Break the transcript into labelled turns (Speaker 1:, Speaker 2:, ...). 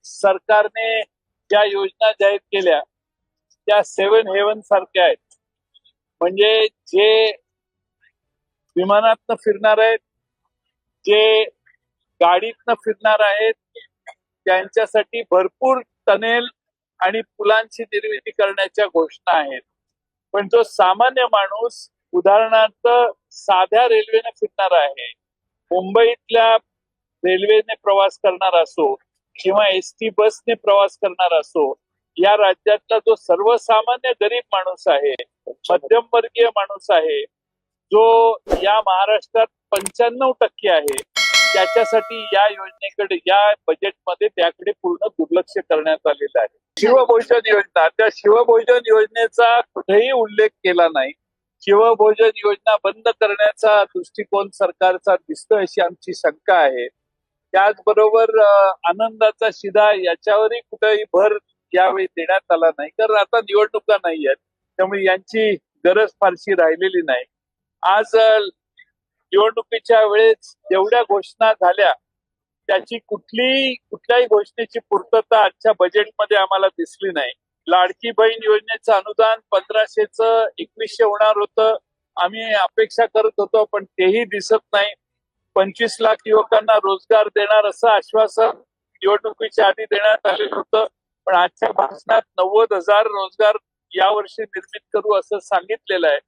Speaker 1: सरकारने ज्या योजना जाहीर केल्या त्या 7 हेवन सारख्या आहेत. म्हणजे जे विमानातनं फिरणार आहेत, जे गाडीतनं फिरणार आहेत, त्यांच्यासाठी भरपूर टनेल आणि पुलांची निर्मिती करण्याच्या घोषणा आहेत. पण जो सामान्य माणूस, उदाहरणार्थ साध्या रेल्वेने फिरणार आहे, मुंबईतल्या रेल्वेने प्रवास करणार असो किंवा एसटी बसने प्रवास करणार असो, या राज्यातला जो सर्वसामान्य गरीब माणूस आहे, मध्यमवर्गीय माणूस आहे, जो या महाराष्ट्रात 95% आहे, त्याच्यासाठी या योजनेकडे, या बजेटमध्ये त्याकडे पूर्ण दुर्लक्ष करण्यात आलेलं आहे. शिवभोजन योजना, त्या शिवभोजन योजनेचा कुठेही उल्लेख केला नाही. शिवभोजन योजना बंद करण्याचा दृष्टिकोन सरकारचा दिसतोय अशी आमची शंका आहे. त्याचबरोबर आनंदाचा शिधा याच्यावरही कुठेही भर यावेळी देण्यात आला नाही, कारण आता निवडणुका नाही आहेत, त्यामुळे यांची गरज फारशी राहिलेली नाही. आज निवडणुकीच्या वेळेस जेवढ्या घोषणा झाल्या त्याची कुठल्याही घोषणेची पूर्तता आजच्या बजेटमध्ये आम्हाला दिसली नाही. लाडकी बहीण योजनेचं अनुदान 1500चं 2100 होणार होतं, आम्ही अपेक्षा करत होतो, पण तेही दिसत नाही. 25 लाख युवकांना रोजगार देणार असं आश्वासन निवडणुकीच्या आधी देण्यात आलेलं होतं, पण आजच्या भाषणात 90,000 रोजगार यावर्षी निर्मित करू असं सांगितलेलं आहे.